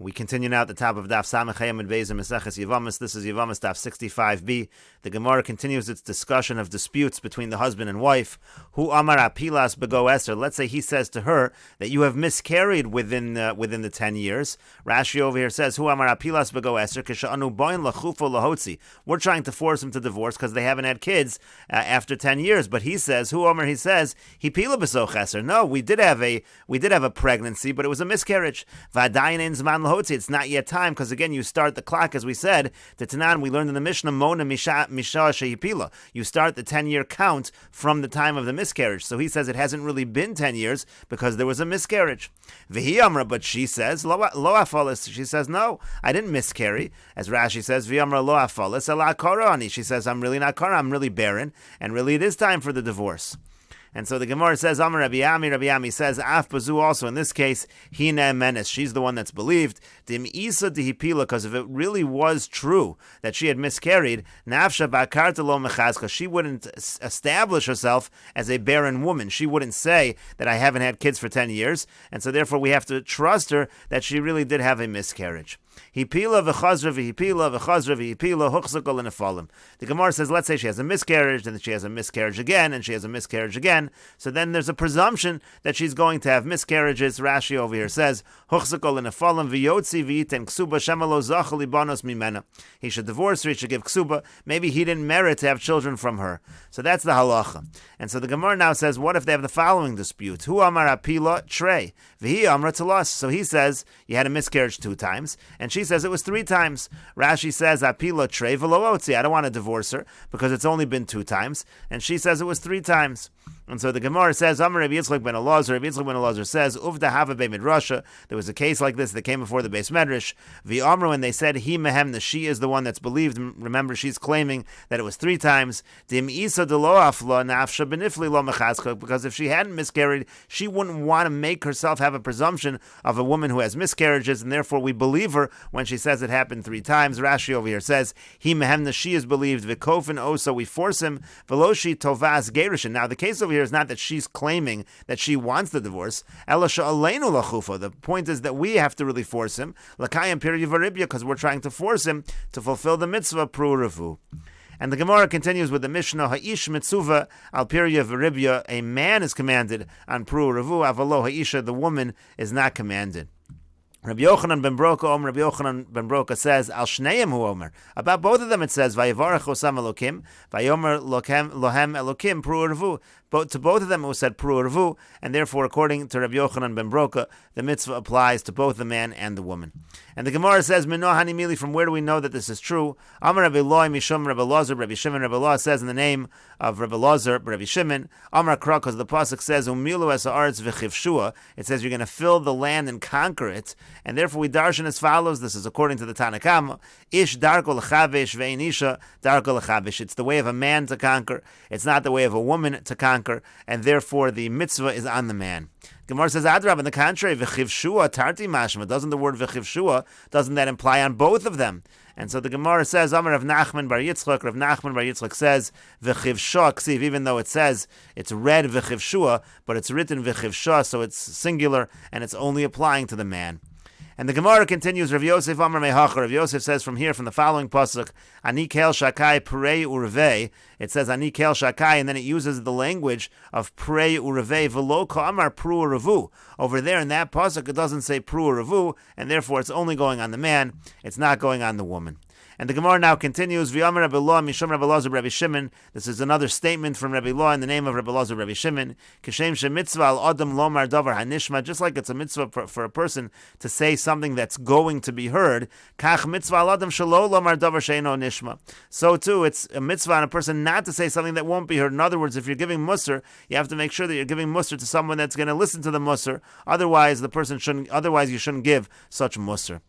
We continue now at the top of Daf Samachayim and Beis Mesechet Yevamos. This is Yevamos Daf 65b. The Gemara continues its discussion of disputes between the husband and wife. Hu Amar Apilas Bego Esther. Let's say he says to her that you have miscarried within the 10 years. Rashi over here says Hu Amar Apilas Bego Esther Kishanu Boin Lachufo Lahotzi. We're trying to force him to divorce because they haven't had kids after 10 years. But he says Hu Amar. He says He Pila Besoch Esther. No, we did have a pregnancy, but it was a miscarriage. Vadayin in Zman. It's not yet time, because again, you start the clock, as we said, the Tanan, we learned in the Mishnah, Mona Misha Shehipila. You start the 10-year count from the time of the miscarriage. So he says it hasn't really been 10 years because there was a miscarriage. Vihi Amra, but she says, Lo afalis. She says, no, I didn't miscarry. As Rashi says, Vi Amra lo afalis, ala korani. She says, I'm really not kara, I'm really barren, and really it is time for the divorce. And so the Gemara says, Amar Rabbi Ami says, Af Bazu also, in this case, Hina Menes, she's the one that's believed, Dim Isa Dihipila, because if it really was true that she had miscarried, Nafsha Bakarta Lo Mechazka, she wouldn't establish herself as a barren woman. She wouldn't say that I haven't had kids for 10 years, and so therefore we have to trust her that she really did have a miscarriage. Hipila v'chazra v'hipila v'chazra v'hipila huchzakol nefalim. The Gemara says, let's say she has a miscarriage, and then she has a miscarriage again, and she has a miscarriage again. So then there's a presumption that she's going to have miscarriages. Rashi over here says, huchzakol nefalim v'yotzi v'yiten ksuba shemalo zachali banos mimena. He should divorce her, he should give ksuba. Maybe he didn't merit to have children from her. So that's the halacha. And so the Gemara now says, what if they have the following dispute? Hu amar apila trey v'hi amra talas. So he says, you had a miscarriage 2 times, and she says it was 3 times. Rashi says, Apila trei v'lo otzi. I don't want to divorce her because it's only been 2 times. And she says it was 3 times. And so the Gemara says, Amar Rabbi Yitzchak ben Elazar. Rabbi Yitzchak ben Elazar says, Uvda hava be midrasha. There was a case like this that came before the Beis Medrash. V'amru, and they said, He mehem, she is the one that's believed. Remember, she's claiming that it was 3 times. Dim isa de lo afla nafsha benifli lo mechazka. Because if she hadn't miscarried, she wouldn't want to make herself have a presumption of a woman who has miscarriages, and therefore we believe her when she says it happened 3 times. Rashi over here says, He mehemna, she is believed. V'kofin oso, we force him. Veloshi tovas gerishin. Now the case over here is not that she's claiming that she wants the divorce. Elasha aleinu lachufa. The point is that we have to really force him. Lakayim piri varibya, because we're trying to force him to fulfill the mitzvah pru revu. And the Gemara continues with the Mishnah, Ha'ish mitzuva al pirya v'ribya. A man is commanded on pru revu. Avalo ha'isha, the woman is not commanded. Rabbi Yochanan ben Broka says, Al Shneim hu Omer. About both of them it says, Vayivarach osam Elokim, Vayomer lohem Elokim pru revu. But to both of them it was said pru revu, and therefore, according to Rabbi Yochanan ben Broka, the mitzvah applies to both the man and the woman. And the Gemara says, Mino hanimili, from where do we know that this is true? Amar Rabbi Loi mishum Rabbi Lazar, Rabbi Shimon. Rabbi Lazar says in the name of Rabbi Lazar, Rabbi Shimon, Amar Kra, because the pasuk says, Umilu es haaretz v'chivshua. It says you're going to fill the land and conquer it. And therefore we darshan as follows. This is according to the Tanakh. Ish darko l'chavesh ve'in isha darko l'chavesh. It's the way of a man to conquer. It's not the way of a woman to conquer. And therefore the mitzvah is on the man. Gemara says, Adrab, on the contrary, v'chivshua tarti mashma. Doesn't the word v'chivshua, doesn't that imply on both of them? And so the Gemara says, Amar Rav Nachman bar Yitzchak. Rav Nachman bar Yitzchak says, v'chivshua ksiv, even though it says it's read v'chivshua, but it's written v'chivshua, so it's singular, and it's only applying to the man. And the Gemara continues, Rav Yosef Amar Mehacha. Rav Yosef says from here, from the following pasuk, Ani kel shakai prei urvei. It says Ani kel shakai, and then it uses the language of prei urvei v'lo ka'amar pru uravu. Over there in that pasuk, it doesn't say pru uravu, and therefore it's only going on the man. It's not going on the woman. And the Gemara now continues, V'yamar Rabbi Lo, Mishum Rabbi Lazar, Rabbi Shimon. This is another statement from Rabbi Lo in the name of Rabbi Lazar, Rabbi Shimon. Kishem she mitzvah al adam lomar davar hanishma. Just like it's a mitzvah for a person to say something that's going to be heard, kach mitzvah al adam shelo lomar davar sheino nishma. So too, it's a mitzvah on a person not to say something that won't be heard. In other words, if you're giving musar, you have to make sure that you're giving musar to someone that's going to listen to the musar. Otherwise, you shouldn't give such musar.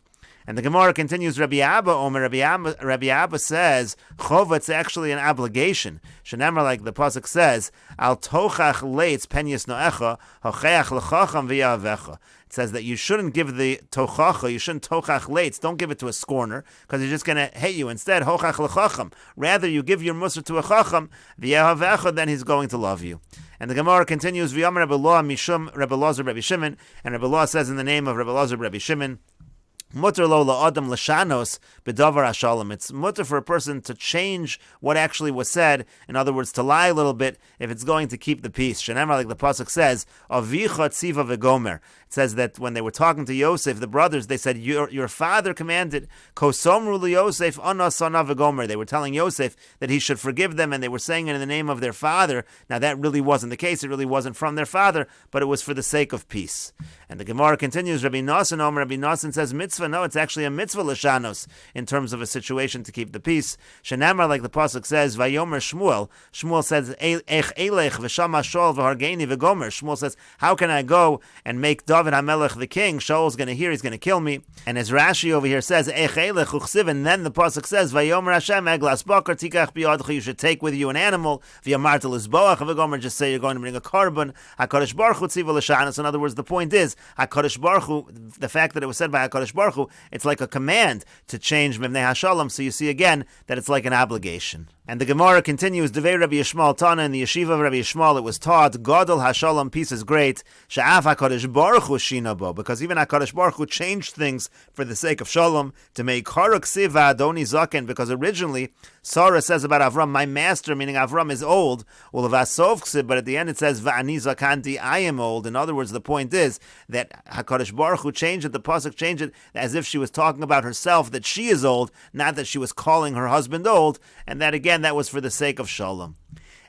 And the Gemara continues, Rabbi Abba Omer, Rabbi Abba says, Chova, it's actually an obligation. Shenemar, like the pasuk says, Al tochach leitz penyas noecha, hocheach lechacham v'yavecha. It says that you shouldn't give the tochacha, you shouldn't tochach leitz, don't give it to a scorner, because he's just going to hate you. Instead, hochach lechacham. Rather, you give your musar to a chacham, v'yavecha, then he's going to love you. And the Gemara continues, V'yamar Rabbi Lo, Mishum Rabbi Lazar, Rabbi Shimon, and Rabbi Lo says in the name of Rabbi Lazar, Rabbi Shimon, Mutter lo la'adam l'shanos b'davar hashalom. It's mutter for a person to change what actually was said. In other words, to lie a little bit if it's going to keep the peace. Shenemar, like the pasuk says, avicha tziva v'gomer. It says that when they were talking to Yosef, the brothers, they said, your father commanded, kosomru liYosef ana sana v'gomer. They were telling Yosef that he should forgive them, and they were saying it in the name of their father. Now that really wasn't the case. It really wasn't from their father, but it was for the sake of peace. And the Gemara continues, Rabbi Nasan says, mitzvah, no, it's actually a mitzvah l'shanos, in terms of a situation to keep the peace. Shenamar, like the pasuk says, vayomer Shmuel. Shmuel says, ech elech v'shama Shaul v'hargeni v'gomer. Shmuel says, how can I go and make David HaMelech the king? Shaul's going to hear, he's going to kill me. And as Rashi over here says, ech elech uchsiv, and then the pasuk says, vayomer Hashem eglas bakar tikach biyadcha, you should take with you an animal, v'yamarta l'zboach v'gomer, just say you're going to bring a korban. HaKadosh Baruch Hu tziva l'shanos. In other words, the point is, HaKadosh Baruch Hu, the fact that it was said by HaKadosh Baruch Hu, it's like a command to change Mivnei HaShalom, so you see again that it's like an obligation. And the Gemara continues, Devei Rabbi Yishmael Tana, in the yeshiva of Rabbi Yishmael it was taught, Gadol HaShalom, peace is great, Sha'af HaKadosh Baruch Hu Shinabo, because even HaKadosh Baruch Hu changed things for the sake of Shalom, to make Karuk Siva Adoni Zaken, because originally Sarah says about Avram, my master, meaning Avram is old, but at the end it says, Va'ani Zakanti, I am old. In other words, the point is that HaKadosh Baruch Hu changed it, the pasuk changed it, as if she was talking about herself, that she is old, not that she was calling her husband old, and that again, that was for the sake of Shalom.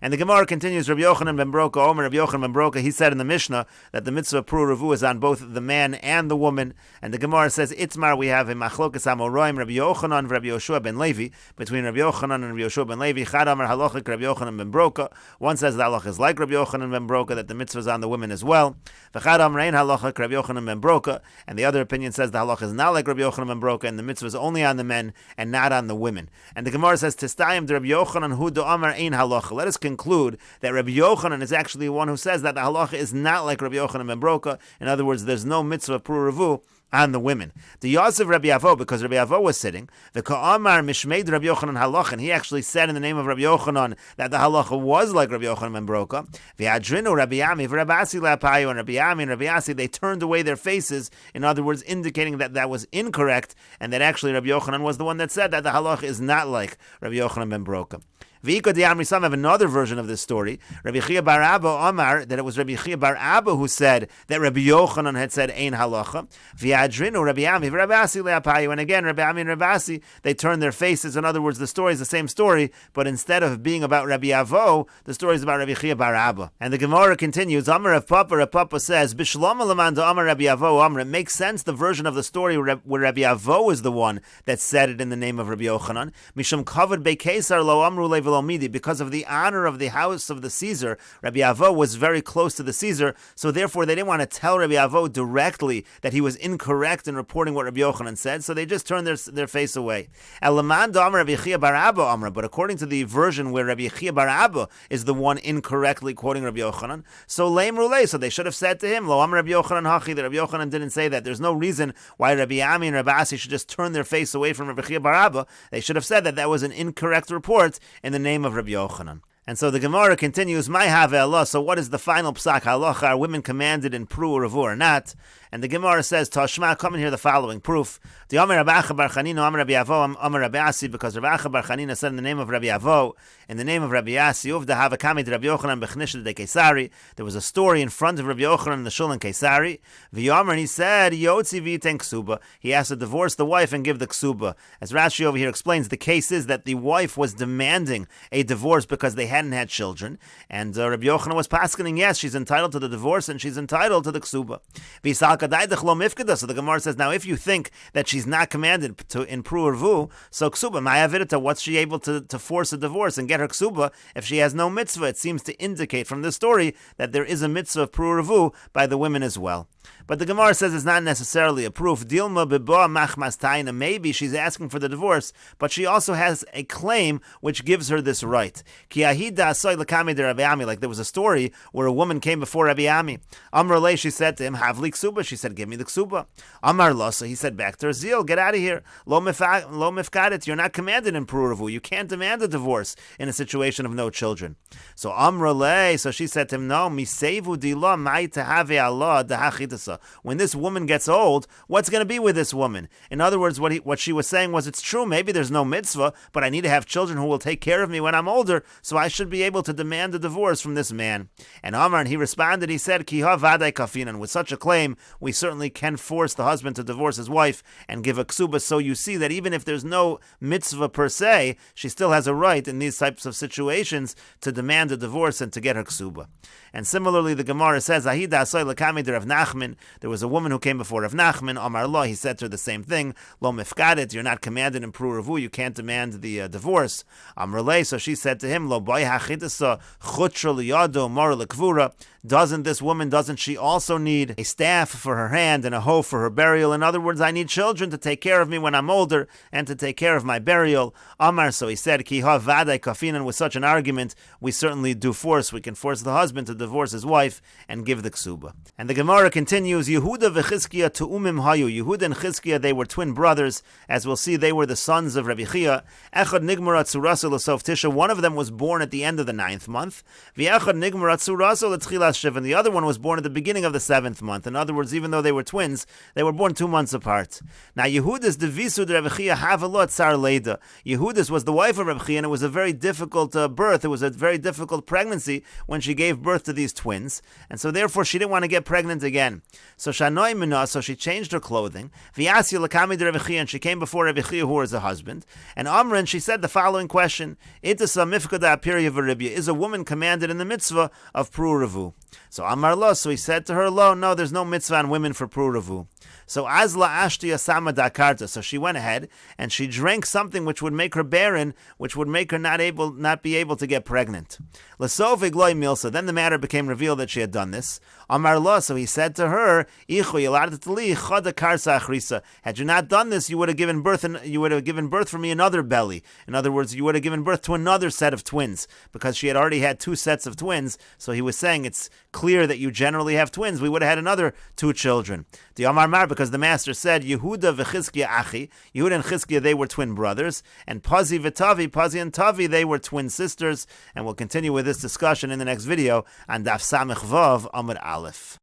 And the Gemara continues, Rabbi Yochanan ben Broka, Omer Rabbi Yochanan ben Broka, he said in the Mishnah that the mitzvah of Pru Revu is on both the man and the woman. And the Gemara says, Itzmar, we have a Machlokas Amoroim, Rabbi Yochanan, Rabbi Yoshua ben Levi, between Rabbi Yochanan and Rabbi Yoshua ben Levi, Chad Amar Halochik, Rabbi Yochanan ben Broka. One says the halach is like Rabbi Yochanan ben Broka, that the mitzvah is on the women as well. V'chad Amar Ein Halochik, Rabbi Yochanan ben Broka. And the other opinion says the halach is not like Rabbi Yochanan ben Broka, and the mitzvah is only on the men and not on the women. And the Gemara says, Testayim de Rabbi Yochanan hu do Amar Ein Halocha. Let us conclude that Rabbi Yochanan is actually one who says that the halacha is not like Rabbi Yochanan ben Broka. In other words, there's no mitzvah Pru Revu on the women. The Yosef Rabbi Avo, because Rabbi Avo was sitting, the Ka'amar Mishmeid Rabbi Yochanan halach, and he actually said in the name of Rabbi Yochanan that the halacha was like Rabbi Yochanan ben Broka. V'adrinu Rabbi Ami v'Rabbi Asi le'apayu, and Rabbi Ami and Rabbi Asi, they turned away their faces, in other words, indicating that that was incorrect, and that actually Rabbi Yochanan was the one that said that the halacha is not like Rabbi Yochanan ben Broka. V'iko di'amri, some have another version of this story. Rabbi Chia bar Abba Omar, that it was Rabbi Chia bar Abba who said that Rabbi Yochanan had said Ein halacha. V'adrinu Rabbi Ami v'Rabbi Asi le'apayu, and again Rabbi Ami and Rabbi Asi, they turned their faces. In other words, the story is the same story, but instead of being about Rabbi Avo, the story is about Rabbi Chia bar Abba. And the Gemara continues, Amar of Papa says, B'shlom alaman Amar Rabbi Avo Amar. It makes sense, the version of the story where Rabbi Avo is the one that said it in the name of Rabbi Yochanan. Mishum kavod beKesar lo amru lev, because of the honor of the house of the Caesar. Rabbi Avo was very close to the Caesar, so therefore they didn't want to tell Rabbi Avo directly that he was incorrect in reporting what Rabbi Yochanan said, so they just turned their face away. But according to the version where Rabbi Chia bar Abba is the one incorrectly quoting Rabbi Yochanan, so they should have said to him, Lo Amar Rabbi Yochanan Hachi, that Rabbi Yochanan didn't say that. There's no reason why Rabbi Ami and Rabbi Asi should just turn their face away from Rabbi Chia bar Abba. They should have said that that was an incorrect report in the name of Rabbi Yochanan. And so the Gemara continues, My have Allah. So what is the final psak halacha? Are women commanded in Pru or Revu or not? And the Gemara says, Tashma, come and hear the following proof. The Amar Rabbi Acha bar Chanina, Amar Rabbi Avo, Amar Rabbi Asi, because Rabbi Acha bar Chanina said in the name of Rabbi Avo, in the name of Rabbi Asi, Uvda hava kamid Rabbi Yochanan b'chnishd de Kesari. There was a story in front of Rabbi Yochanan in the shul in Kesari. V'yomer, and he said, Yotzi v'iten ksuba. He has to divorce the wife and give the ksuba. As Rashi over here explains, the case is that the wife was demanding a divorce because they hadn't had children, and Rabbi Yochanan was paskening, yes, she's entitled to the divorce and she's entitled to the ksuba. So the Gemara says, now if you think that she's not commanded to in Pru or Revu, so ksuba, ma'avidita, what's she able to force a divorce and get her ksuba if she has no mitzvah? It seems to indicate from this story that there is a mitzvah of Pru or Revu by the women as well. But the Gemara says it's not necessarily a proof. Dilma beba machmas taina. Maybe she's asking for the divorce, but she also has a claim which gives her this right. Ki ahida asoy l'kamei de Rabbi Ami. Like there was a story where a woman came before Rabbi Ami. Amar lei, she said to him, Havli ksuba. She said, give me the ksuba. Amar lo, so he said back to her, Zil, get out of here. Lo mifkadet. You're not commanded in Pru or Revu. You can't demand a divorce in a situation of no children. So Amar lei, so she said to him, no, misevu dila mai tehave Allah dahachid. Chisa. When this woman gets old, what's going to be with this woman? In other words, what she was saying was, it's true, maybe there's no mitzvah, but I need to have children who will take care of me when I'm older, so I should be able to demand a divorce from this man. And Amar, and he responded, he said, Ki ha vadai kafinan. With such a claim, we certainly can force the husband to divorce his wife and give a ksuba. So you see that even if there's no mitzvah per se, she still has a right in these types of situations to demand a divorce and to get her ksuba. And similarly, the Gemara says, Ahida asoi lekami de Rav Nachman. There was a woman who came before Rav Nachman. Amar lo, he said to her the same thing. Lo mifkadet, you're not commanded in pruruvu, you can't demand the divorce. Amar le, so she said to him, Lo boy hachitasa chutra liyado mor lekvura. Doesn't she also need a staff for her hand and a hoe for her burial? In other words, I need children to take care of me when I'm older and to take care of my burial. Amar, so he said, Ki ha vadai kafinan. With such an argument, we certainly do force. We can force the husband to divorce his wife and give the ksuba. And the Gemara continues, Yehuda v'Chizkiya tu'umim hayu. Yehuda and Chizkiya, they were twin brothers. As we'll see, they were the sons of Rabbi Chia. Echad nigmara tzurasa l'sof tisha. One of them was born at the end of the 9th month. V'echad nigmara tzurasa l'tchilas shiv. And the other one was born at the beginning of the 7th month. In other words, even though they were twins, they were born 2 months apart. Now, Yehuda's devisu de Rabbi Chia havelot tsar leida. Yehuda's was the wife of Rabbi Chia, and it was a very difficult birth. It was a very difficult pregnancy when she gave birth to these twins, and so therefore she didn't want to get pregnant again. So Shanoi Mina, so she changed her clothing. V'yasya lekami de Rabbi Chia, and she came before Rabbi Chia, who was her husband. And Amran, she said the following question: Itasa mifkada apirya v'ribya. Is a woman commanded in the mitzvah of pruravu? So Amar lo, so he said to her, lo, no, there's no mitzvah on women for pruravu. So Azla Ashtiya Sama Dakarta. So she went ahead and she drank something which would make her barren, which would make her not be able to get pregnant. Lasovig loy milsa. Then the matter became revealed that she had done this. Amar lo, so he said to her, had you not done this, you would have given birth for me another belly. In other words, you would have given birth to another set of twins, because she had already had 2 sets of twins. So he was saying, it's clear that you generally have twins. We would have had another 2 children. The Amar Mar, because the master said, Yehuda v'Chizkiya achi. Yehuda and Chizkiya, they were twin brothers. And Pazi Pazi and Tavi, they were twin sisters. And we'll continue with this discussion in the next video on Daf Samech Vav Amud Aleph.